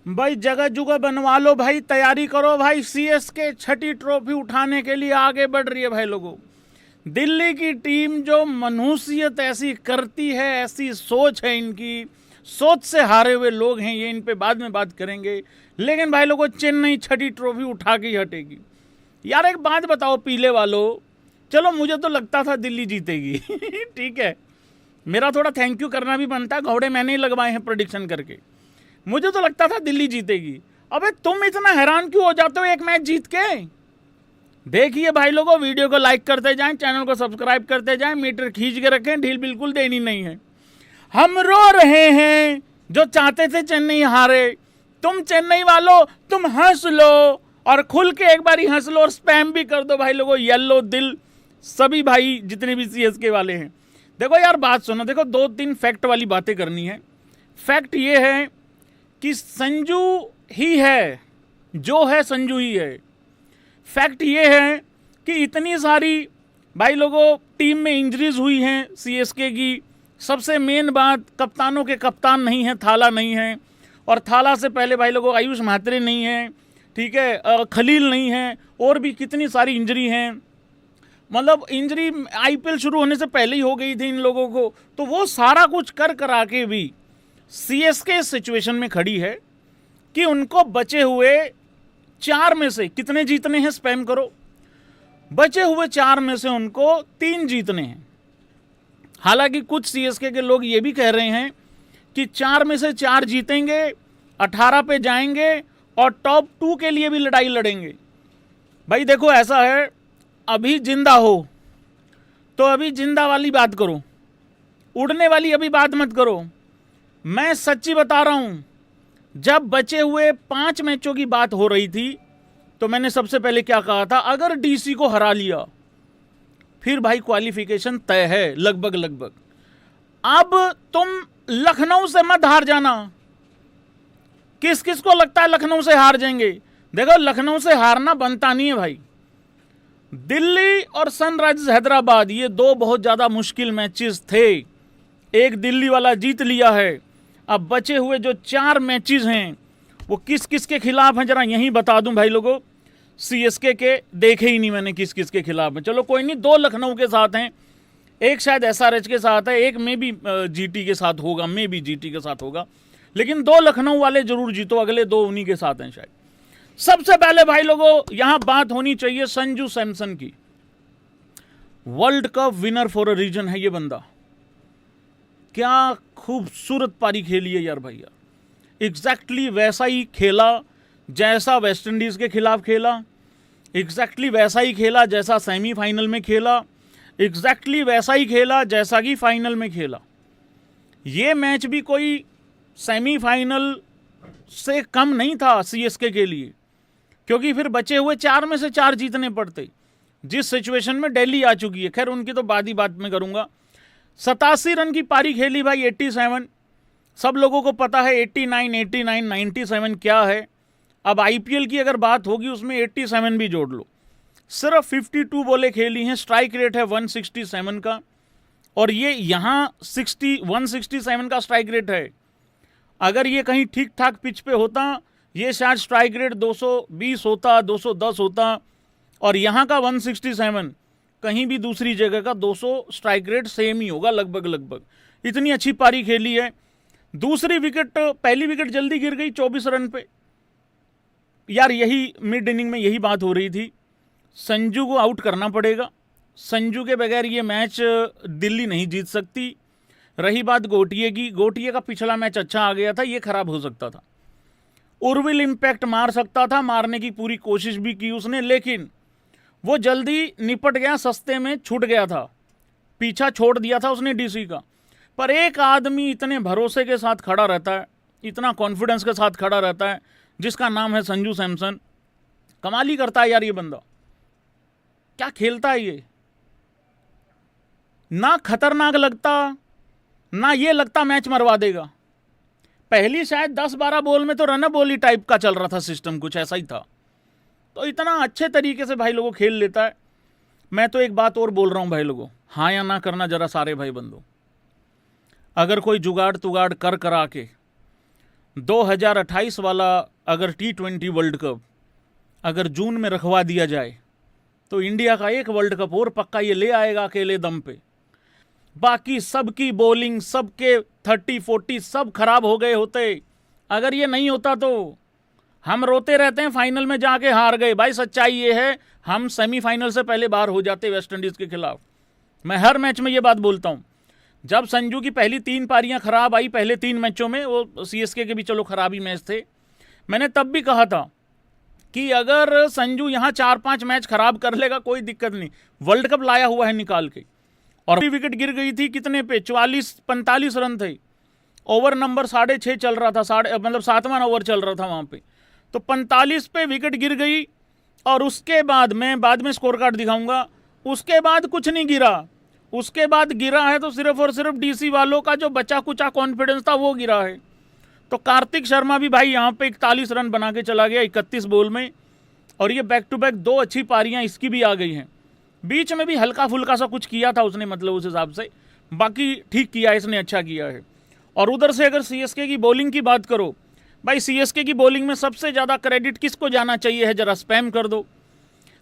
भाई जगह जुगह बनवा लो भाई, तैयारी करो भाई, सीएसके छठी ट्रॉफी उठाने के लिए आगे बढ़ रही है भाई लोगों। दिल्ली की टीम जो मनुष्यत ऐसी करती है, ऐसी सोच है इनकी, सोच से हारे हुए लोग हैं ये, इन पे बाद में बात करेंगे। लेकिन भाई लोगों चेन्नई छठी ट्रॉफी उठा के ही हटेगी। यार एक बात बताओ पीले वालों, चलो मुझे तो लगता था दिल्ली जीतेगी ठीक है, मेरा थोड़ा थैंक यू करना भी बनता है, घोड़े मैंने ही लगवाए हैं प्रेडिक्शन करके। मुझे तो लगता था दिल्ली जीतेगी। अबे तुम इतना हैरान क्यों हो जाते हो एक मैच जीत के? देखिए भाई लोगों, वीडियो को लाइक करते जाएं, चैनल को सब्सक्राइब करते जाएं, मीटर खींच के रखें, ढील बिल्कुल देनी नहीं है। हम रो रहे हैं जो चाहते थे चेन्नई हारे। तुम चेन्नई वालों तुम हंस लो, और खुल के एक बार ही हंस लो, और स्पैम भी कर दो भाई लोगों येलो दिल सभी भाई जितने भी सीएसके वाले हैं। देखो यार बात सुनो, देखो 2-3 फैक्ट वाली बातें करनी है। फैक्ट ये है कि संजू ही है, जो है संजू ही है। फैक्ट ये है कि इतनी सारी भाई लोगों टीम में इंजरीज हुई हैं सीएसके की। सबसे मेन बात, कप्तानों के कप्तान नहीं है, थाला नहीं है, और थाला से पहले भाई लोगों आयुष म्हात्रे नहीं है, ठीक है, खलील नहीं है, और भी कितनी सारी इंजरी हैं। मतलब इंजरी आईपीएल शुरू होने से पहले ही हो गई थी इन लोगों को। तो वो सारा कुछ कर करा के भी सीएसके इस सिचुएशन में खड़ी है कि उनको बचे हुए 4 में से कितने जीतने हैं, स्पैम करो, बचे हुए 4 में से उनको 3 जीतने हैं। हालांकि कुछ सीएसके के लोग ये भी कह रहे हैं कि 4 में से 4 जीतेंगे, 18 पे जाएंगे, और टॉप 2 के लिए भी लड़ाई लड़ेंगे। भाई देखो ऐसा है, अभी जिंदा हो तो अभी जिंदा वाली बात करो, उड़ने वाली अभी बात मत करो। मैं सच्ची बता रहा हूं, जब बचे हुए 5 मैचों की बात हो रही थी तो मैंने सबसे पहले क्या कहा था, अगर डीसी को हरा लिया फिर भाई क्वालिफिकेशन तय है लगभग लगभग। अब तुम लखनऊ से मत हार जाना। किस किस को लगता है लखनऊ से हार जाएंगे? देखो लखनऊ से हारना बनता नहीं है भाई। दिल्ली और सनराइजर्स हैदराबाद ये 2 बहुत ज्यादा मुश्किल मैचेस थे, एक दिल्ली वाला जीत लिया है। अब बचे हुए जो 4 मैचेस हैं वो किस किस के खिलाफ हैं, जरा यहीं बता दूं भाई लोगों। सीएसके के देखे ही नहीं मैंने किस किस के खिलाफ हैं। चलो कोई नहीं, 2 लखनऊ के साथ हैं, एक शायद एसआरएच के साथ है, एक में भी जीटी के साथ होगा, में भी जीटी के साथ होगा, लेकिन 2 लखनऊ वाले जरूर जीतो, अगले 2 उन्हीं के साथ हैं शायद। सबसे पहले भाई लोगों यहां बात होनी चाहिए संजू सैमसन की। World cup winner for a reason है ये बंदा। क्या खूबसूरत पारी खेली है यार भैया। एग्जैक्टली वैसा ही खेला जैसा वेस्ट इंडीज के खिलाफ खेला, एग्जैक्टली वैसा ही खेला जैसा सेमीफाइनल में खेला, एग्जैक्टली वैसा ही खेला जैसा कि फाइनल में खेला। ये मैच भी कोई सेमीफाइनल से कम नहीं था सीएसके के लिए, क्योंकि फिर बचे हुए 4 में से 4 जीतने पड़ते, जिस सिचुएशन में दिल्ली आ चुकी है। खैर उनकी तो बाद ही बात में करूंगा। 87 रन की पारी खेली भाई, 87। सब लोगों को पता है 89, 89, 97 क्या है। अब आईपीएल की अगर बात होगी उसमें 87 भी जोड़ लो। सिर्फ 52 बॉलें खेली हैं, स्ट्राइक रेट है 167 का, और ये यहाँ 167 का स्ट्राइक रेट है। अगर ये कहीं ठीक ठाक पिच पे होता ये शायद स्ट्राइक रेट 220 होता, 210 होता, और यहाँ का 167, कहीं भी दूसरी जगह का 200 स्ट्राइक रेट सेम ही होगा लगभग लगभग। इतनी अच्छी पारी खेली है। दूसरी विकेट, पहली विकेट जल्दी गिर गई 24 रन पे। यार यही मिड इनिंग में यही बात हो रही थी, संजू को आउट करना पड़ेगा, संजू के बगैर ये मैच दिल्ली नहीं जीत सकती। रही बात गोटिये की, गोटिये का पिछला मैच अच्छा आ गया था, ये खराब हो सकता था। उर्विल इंपैक्ट मार सकता था, मारने की पूरी कोशिश भी की उसने, लेकिन वो जल्दी निपट गया, सस्ते में छूट गया था, पीछा छोड़ दिया था उसने डीसी का। पर एक आदमी इतने भरोसे के साथ खड़ा रहता है, इतना कॉन्फिडेंस के साथ खड़ा रहता है, जिसका नाम है संजू सैमसन। कमाल ही करता है यार ये बंदा, क्या खेलता है ये। ना खतरनाक लगता, ना ये लगता मैच मरवा देगा। पहली शायद 10-12 बॉल में तो रन बॉली टाइप का चल रहा था सिस्टम, कुछ ऐसा ही था। तो इतना अच्छे तरीके से भाई लोगों खेल लेता है। मैं तो एक बात और बोल रहा हूं भाई लोगों, हाँ या ना करना जरा सारे भाई बंदो। अगर कोई जुगाड़ तुगाड़ कर करा के 2028 वाला अगर T20 वर्ल्ड कप अगर जून में रखवा दिया जाए तो इंडिया का एक वर्ल्ड कप और पक्का ये ले आएगा अकेले दम पे। बाकी सबकी बॉलिंग, सबके 30-40 सब खराब हो गए होते। अगर ये नहीं होता तो हम रोते रहते हैं फाइनल में जाके हार गए। भाई सच्चाई ये है, हम सेमीफाइनल से पहले बाहर हो जाते वेस्ट इंडीज़ के खिलाफ। मैं हर मैच में ये बात बोलता हूँ। जब संजू की पहली 3 पारियां खराब आई पहले 3 मैचों में, वो सीएसके के भी चलो खराब ही मैच थे, मैंने तब भी कहा था कि अगर संजू यहाँ 4-5 मैच खराब कर लेगा कोई दिक्कत नहीं, वर्ल्ड कप लाया हुआ है निकाल के। और विकेट गिर गई थी कितने पे, 44-45 रन थे, ओवर नंबर 6.5 चल रहा था, मतलब 7वां ओवर चल रहा था वहाँ पे, तो 45 पे विकेट गिर गई। और उसके बाद मैं बाद में स्कोर कार्ड दिखाऊंगा, उसके बाद कुछ नहीं गिरा। उसके बाद गिरा है तो सिर्फ और सिर्फ डीसी वालों का जो बचा कुचा कॉन्फिडेंस था वो गिरा है। तो कार्तिक शर्मा भी भाई यहाँ पे 41 रन बना के चला गया 31 बॉल में, और ये बैक टू बैक 2 अच्छी पारियाँ इसकी भी आ गई हैं। बीच में भी हल्का फुल्का सा कुछ किया था उसने, मतलब उस हिसाब से, बाकी ठीक किया इसने, अच्छा किया है। और उधर से अगर सीएसके की बॉलिंग की बात करो, भाई सीएसके की बॉलिंग में सबसे ज़्यादा क्रेडिट किसको जाना चाहिए है, जरा स्पैम कर दो।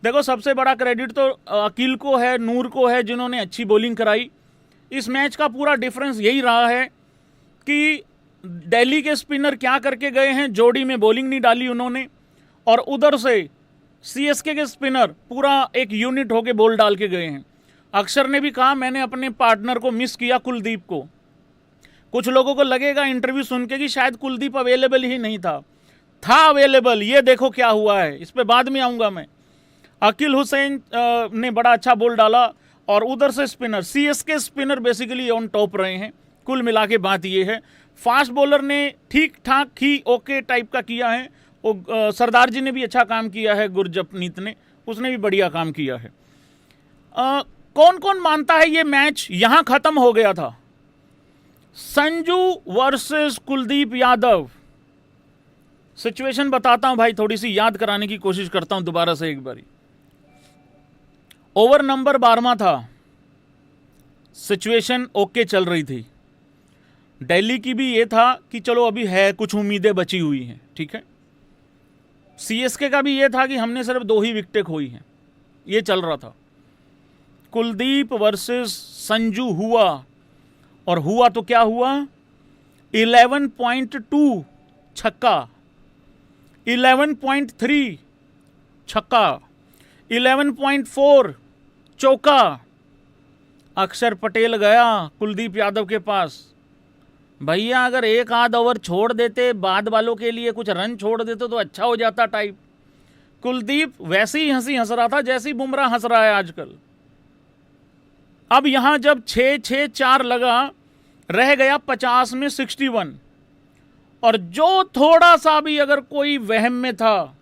देखो सबसे बड़ा क्रेडिट तो अकील को है, नूर को है, जिन्होंने अच्छी बॉलिंग कराई। इस मैच का पूरा डिफरेंस यही रहा है कि दिल्ली के स्पिनर क्या करके गए हैं, जोड़ी में बॉलिंग नहीं डाली उन्होंने, और उधर से सीएसके के स्पिनर पूरा एक यूनिट होके बॉल डाल के गए हैं। अक्षर ने भी कहा मैंने अपने पार्टनर को मिस किया, कुलदीप को। कुछ लोगों को लगेगा इंटरव्यू सुन के कि शायद कुलदीप अवेलेबल ही नहीं था अवेलेबल। ये देखो क्या हुआ है, इस पे बाद में आऊँगा मैं। अकील हुसैन ने बड़ा अच्छा बॉल डाला, और उधर से spinner, CSK spinner basically on top रहे हैं। कुल मिला के बात ये है, फास्ट बॉलर ने ठीक ठाक ही ओके टाइप का किया है। वो सरदार जी ने भी अच्छा काम किया है, गुरजपनीत ने, उसने भी बढ़िया काम किया है। कौन कौन मानता है ये मैच यहाँ खत्म हो गया था? संजू वर्सेस कुलदीप यादव। सिचुएशन बताता हूं भाई, थोड़ी सी याद कराने की कोशिश करता हूं दोबारा से एक बारी। ओवर नंबर 12वां था, सिचुएशन ओके चल रही थी। दिल्ली की भी ये था कि चलो अभी है, कुछ उम्मीदें बची हुई हैं, ठीक है। सीएसके का भी ये था कि हमने सिर्फ 2 ही विकेटें खोई हैं, ये चल रहा था। कुलदीप वर्सेस संजू हुआ, और हुआ तो क्या हुआ, 11.2 छक्का, 11.3 छक्का, 11.4 चौका। अक्षर पटेल गया कुलदीप यादव के पास, भैया अगर एक आध ओवर छोड़ देते, बाद वालों के लिए कुछ रन छोड़ देते तो अच्छा हो जाता टाइप। कुलदीप वैसे ही हंस रहा था जैसे ही बुमराह हंस रहा है आजकल। अब यहां जब 6-6-4 लगा, रह गया 50 में 61, और जो थोड़ा सा भी अगर कोई वहम में था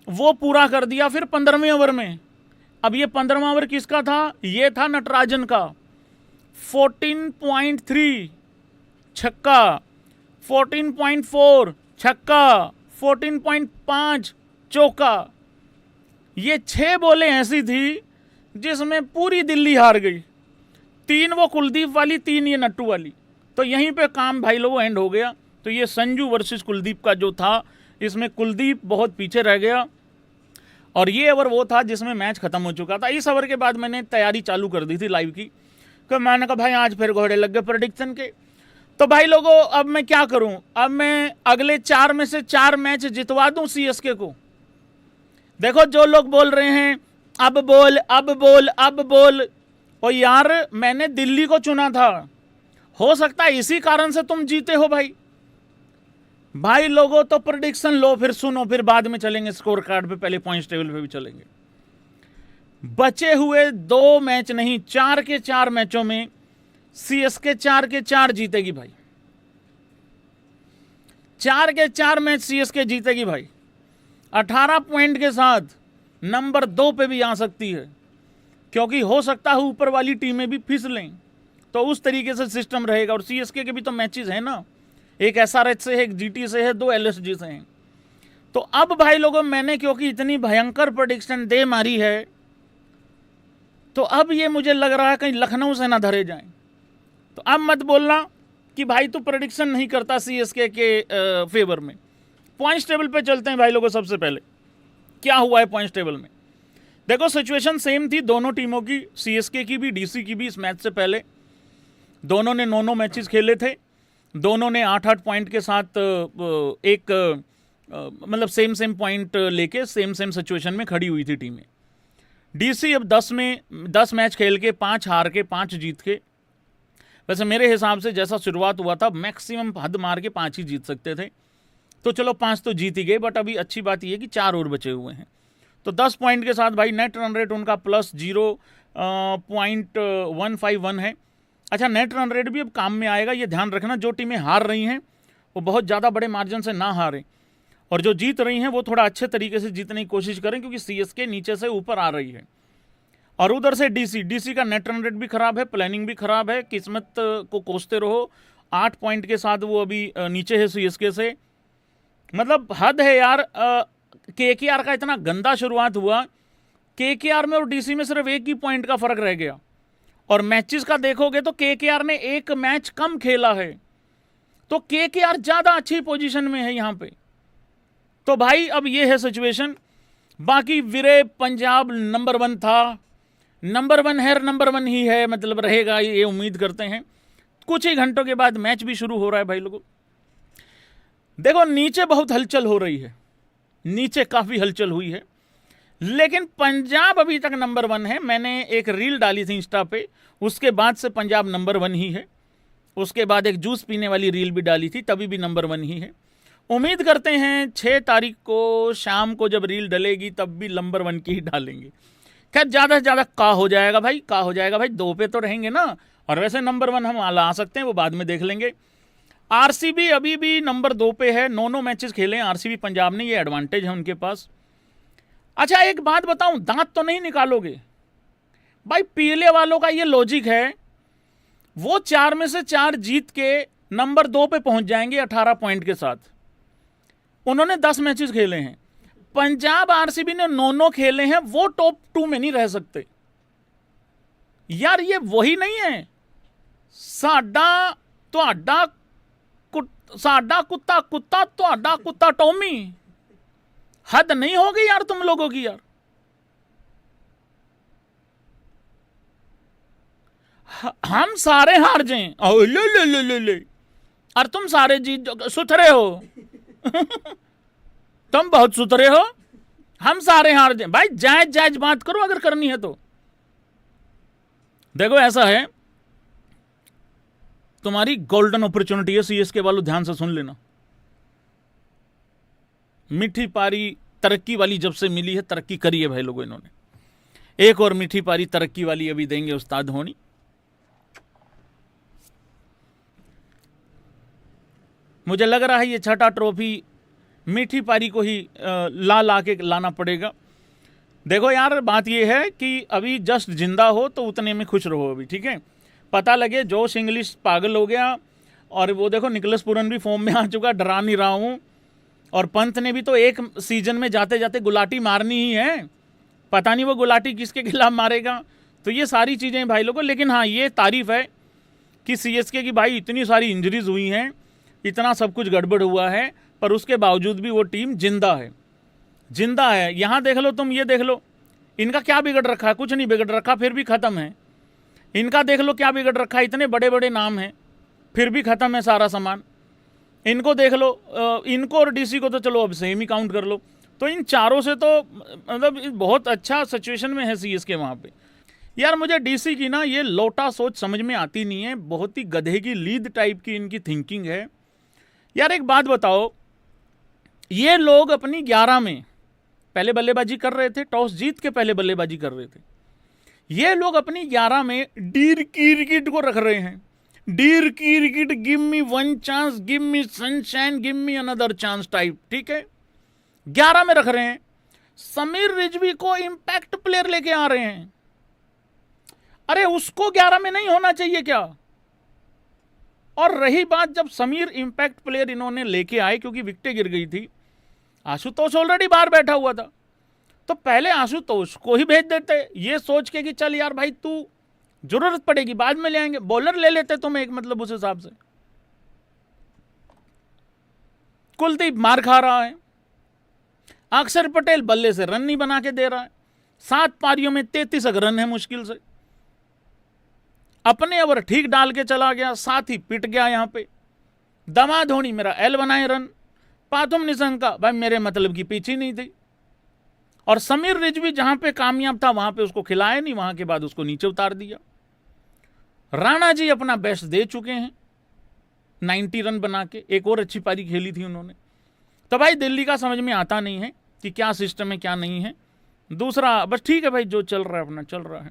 वो पूरा कर दिया फिर 15वें ओवर में। अब ये 15वां ओवर किसका था? ये था नटराजन का। 14.3 छक्का, 14.4 छक्का, 14.5 चौका। ये 6 बॉलें ऐसी थी जिसमें पूरी दिल्ली हार गई। 3 वो कुलदीप वाली, 3 ये नट्टू वाली। तो यहीं पे काम भाई लोगों एंड हो गया। तो ये संजू वर्सेस कुलदीप का जो था, इसमें कुलदीप बहुत पीछे रह गया, और ये ओवर वो था जिसमें मैच खत्म हो चुका था। इस ओवर के बाद मैंने तैयारी चालू कर दी थी लाइव की, कि मैंने कहा भाई आज फिर घोड़े लग गए प्रेडिक्शन के। तो भाई लोगों अब मैं क्या करूं, अब मैं अगले 4 में से 4 मैच जितवा दूं सीएसके को। देखो जो लोग बोल रहे हैं अब बोल अब बोल अब बोल, और यार मैंने दिल्ली को चुना था, हो सकता है इसी कारण से तुम जीते हो भाई लोगों। तो प्रेडिक्शन लो, फिर सुनो, फिर बाद में चलेंगे स्कोर कार्ड पे, पहले पॉइंट्स टेबल पे भी चलेंगे। बचे हुए 2 मैच नहीं, 4 के 4 मैचों में सीएसके 4 के 4 जीतेगी भाई। 4 के 4 मैच सीएसके जीतेगी भाई। 18 पॉइंट के साथ नंबर 2 पे भी आ सकती है, क्योंकि हो सकता है ऊपर वाली टीमें भी फिसलें। तो उस तरीके से सिस्टम रहेगा। और सीएसके के भी तो मैचेस हैं ना, एक एसआरएच से है, एक जीटी से है, 2 एलएसजी से हैं। तो अब भाई लोगों मैंने क्योंकि इतनी भयंकर प्रेडिक्शन दे मारी है, तो अब ये मुझे लग रहा है कहीं लखनऊ से ना धरे जाएं। तो अब मत बोलना कि भाई तू प्रेडिक्शन नहीं करता सीएसके के फेवर में। पॉइंट्स टेबल पे चलते हैं भाई लोगों। सबसे पहले क्या हुआ है पॉइंट्स टेबल में, देखो सिचुएशन सेम थी दोनों टीमों की, सीएसके की भी डीसी की भी। इस मैच से पहले दोनों ने 9 मैचेस खेले थे, दोनों ने 8-8 पॉइंट के साथ एक मतलब सेम पॉइंट लेके सेम सिचुएशन में खड़ी हुई थी टीमें। डीसी अब 10 मैच खेल के 5 हार के 5 जीत के, वैसे मेरे हिसाब से जैसा शुरुआत हुआ था मैक्सिमम हद मार के 5 ही जीत सकते थे, तो चलो 5 तो जीत ही गए, बट अभी अच्छी बात यह है कि 4 और बचे हुए हैं। तो 10 पॉइंट के साथ भाई नेट रन रेट उनका +0.151 है। अच्छा, नेट रन रेट भी अब काम में आएगा, ये ध्यान रखना। जो टीमें हार रही हैं वो बहुत ज़्यादा बड़े मार्जिन से ना हारें, और जो जीत रही हैं वो थोड़ा अच्छे तरीके से जीतने की कोशिश करें, क्योंकि सीएसके नीचे से ऊपर आ रही है। और उधर से डीसी का नेट रन रेट भी खराब है, प्लानिंग भी खराब है, किस्मत को कोसते रहो। 8 पॉइंट के साथ वो अभी नीचे है सीएसके से, मतलब हद है यार। केकेआर का इतना गंदा शुरुआत हुआ, केकेआर में और डीसी में सिर्फ 1 ही पॉइंट का फर्क रह गया। और मैचेस का देखोगे तो केकेआर ने 1 मैच कम खेला है, तो केकेआर ज्यादा अच्छी पोजीशन में है यहां पे। तो भाई अब ये है सिचुएशन। बाकी विरे पंजाब नंबर 1 था, नंबर 1 है, नंबर 1 ही है, मतलब रहेगा ये उम्मीद करते हैं। कुछ ही घंटों के बाद मैच भी शुरू हो रहा है भाई लोगों। देखो नीचे बहुत हलचल हो रही है, नीचे काफी हलचल हुई है, लेकिन पंजाब अभी तक नंबर 1 है। मैंने एक रील डाली थी इंस्टा पे, उसके बाद से पंजाब नंबर 1 ही है। उसके बाद एक जूस पीने वाली रील भी डाली थी, तभी भी नंबर 1 ही है। उम्मीद करते हैं 6 तारीख को शाम को जब रील डलेगी तब भी नंबर 1 की ही डालेंगे। खैर ज़्यादा से ज़्यादा का हो जाएगा भाई, 2 पे तो रहेंगे ना। और वैसे नंबर 1 हम ला सकते हैं, वो बाद में देख लेंगे। आरसीबी अभी भी नंबर 2 पे है, 9 मैचेस खेले हैं आरसीबी पंजाब ने, ये एडवांटेज है उनके पास। अच्छा एक बात बताऊं, दांत तो नहीं निकालोगे भाई, पीले वालों का ये लॉजिक है, वो 4 में से 4 जीत के नंबर 2 पे पहुंच जाएंगे 18 पॉइंट के साथ। उन्होंने 10 मैचेस खेले हैं। पंजाब आरसीबी ने 9 खेले हैं, वो टॉप 2 में नहीं रह सकते यार। ये वही नहीं है साडा कुत्ता तुहाडा कुत्ता टॉमी। हद नहीं हो गई यार तुम लोगों की यार। हम सारे हार जाएं, ले और तुम सारे जीत सुथरे हो तुम बहुत सुथरे हो, हम सारे हार जाएं। भाई जायज बात करो अगर करनी है तो। देखो ऐसा है, तुम्हारी गोल्डन अपॉर्चुनिटी है सीएसके वालों, ध्यान से सुन लेना। मीठी पारी तरक्की वाली जब से मिली है, तरक्की करी है भाई लोगों इन्होंने। एक और मीठी पारी तरक्की वाली अभी देंगे उस्ताद होनी। मुझे लग रहा है ये 6ठा ट्रॉफी मीठी पारी को ही ला के लाना पड़ेगा। देखो यार बात ये है कि अभी जस्ट जिंदा हो तो उतने में खुश रहो अभी, ठीक है। पता लगे जोश इंग्लिश पागल हो गया, और वो देखो निकलस पूरन भी फॉर्म में आ चुका, डरा नहीं रहा हूं। और पंत ने भी तो एक सीजन में जाते जाते गुलाटी मारनी ही है, पता नहीं वो गुलाटी किसके खिलाफ मारेगा। तो ये सारी चीज़ें भाई लोगों, लेकिन हाँ ये तारीफ है कि सीएसके की भाई इतनी सारी इंजरीज हुई हैं, इतना सब कुछ गड़बड़ हुआ है, पर उसके बावजूद भी वो टीम जिंदा है, जिंदा है। यहाँ देख लो तुम, ये देख लो इनका क्या बिगड़ रखा है, कुछ नहीं बिगड़ रखा, फिर भी ख़त्म है। इनका देख लो क्या बिगड़ रखा है, इतने बड़े बड़े नाम हैं फिर भी ख़त्म है सारा सामान। इनको देख लो, इनको और डीसी को तो चलो अब सेम ही काउंट कर लो। तो इन चारों से तो मतलब बहुत अच्छा सिचुएशन में है सीएसके वहाँ पे। यार मुझे डीसी की ना ये लोटा सोच समझ में आती नहीं है, बहुत ही गधे की लीद टाइप की इनकी थिंकिंग है। यार एक बात बताओ, ये लोग अपनी 11 में पहले बल्लेबाजी कर रहे थे, टॉस जीत के पहले बल्लेबाजी कर रहे थे। ये लोग अपनी 11 में डीर क्रिकेट को रख रहे हैं, deer cricket, give me 1 chance, give me sunshine, give me another chance type, ठीक है। 11 में रख रहे हैं। समीर रिजवी को इंपैक्ट प्लेयर लेके आ रहे हैं। अरे उसको 11 में नहीं होना चाहिए क्या? और रही बात, जब समीर इंपैक्ट प्लेयर इन्होंने लेके आए क्योंकि विकेटें गिर गई थी, आशुतोष ऑलरेडी बाहर बैठा हुआ था, तो पहले आशुतोष को ही भेज देते, ये सोच के कि चल यार भाई तू जरूरत पड़ेगी बाद में ले आएंगे, बॉलर ले लेते तुम एक, मतलब उस हिसाब से। कुलदीप मार खा रहा है, अक्षर पटेल बल्ले से रन नहीं बना के दे रहा है, 7 पारियों में 33 रन है मुश्किल से, अपने ओवर ठीक डाल के चला गया, साथ ही पिट गया यहां पे। दमा धोनी मेरा एल बनाए रन, पाथुम निशंका भाई मेरे मतलब की पिच ही नहीं थी, और समीर रिजवी जहां पे कामयाब था वहां पे उसको खिलाया नहीं, वहां के बाद उसको नीचे उतार दिया। राणा जी अपना बेस्ट दे चुके हैं 90 रन बना के, एक और अच्छी पारी खेली थी उन्होंने। तो भाई दिल्ली का समझ में आता नहीं है कि क्या सिस्टम है क्या नहीं है। दूसरा बस ठीक है भाई, जो चल रहा है अपना चल रहा है।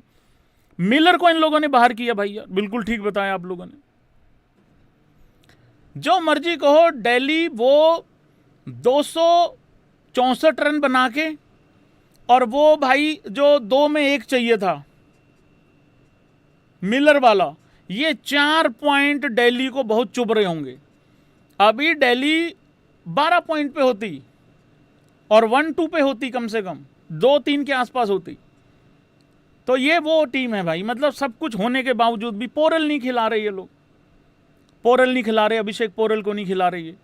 मिलर को इन लोगों ने बाहर किया भाई यार, बिल्कुल ठीक बताया आप लोगों ने। जो मर्जी कहो, दिल्ली वो 264 रन बना के, और वो भाई जो 2 में 1 चाहिए था मिलर वाला, ये 4 पॉइंट दिल्ली को बहुत चुभ रहे होंगे। अभी दिल्ली 12 पॉइंट पे होती और 1-2 पे होती, कम से कम 2-3 के आसपास होती। तो ये वो टीम है भाई, मतलब सब कुछ होने के बावजूद भी पोरल नहीं खिला रहे ये लोग, पोरल नहीं खिला रहे, अभिषेक पोरल को नहीं खिला रहे ये।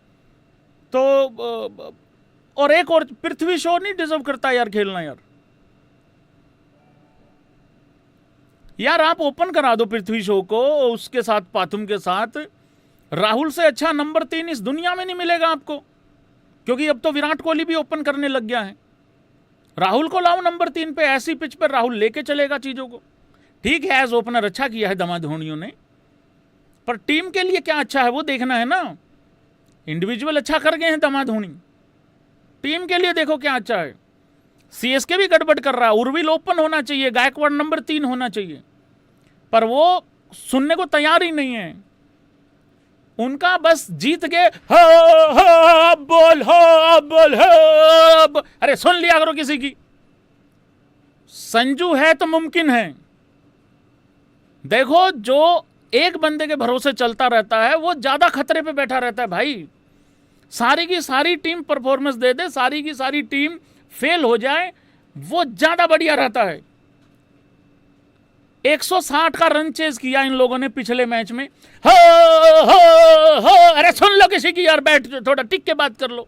तो और एक और पृथ्वी शॉ नहीं डिजर्व करता यार खेलना यार आप ओपन करा दो पृथ्वी शॉ को, उसके साथ पाथुम के साथ। राहुल से अच्छा नंबर 3 इस दुनिया में नहीं मिलेगा आपको, क्योंकि अब तो विराट कोहली भी ओपन करने लग गया है। राहुल को लाओ नंबर 3 पे, ऐसी पिच पर राहुल लेके चलेगा चीजों को। ठीक है एज ओपनर अच्छा किया है दमा धोनियों ने, पर टीम के लिए क्या अच्छा है वो देखना है ना। इंडिविजुअल अच्छा कर गए हैं दमा धोनी, टीम के लिए देखो क्या अच्छा है। सीएसके भी गड़बड़ कर रहा है, उर्विल ओपन होना चाहिए, गायकवाड़ नंबर 3 होना चाहिए, पर वो सुनने को तैयार ही नहीं है। उनका बस जीत के बोल अरे सुन लिया करो किसी की। संजू है तो मुमकिन है। देखो जो एक बंदे के भरोसे चलता रहता है वो ज्यादा खतरे पे बैठा रहता है भाई। सारी की सारी टीम परफॉर्मेंस दे दे, सारी की सारी टीम फेल हो जाए, वो ज्यादा बढ़िया रहता है। 160 का रन चेज किया इन लोगों ने पिछले मैच में। अरे सुन लो किसी की यार, बैठ थोड़ा टिक के बात कर लो।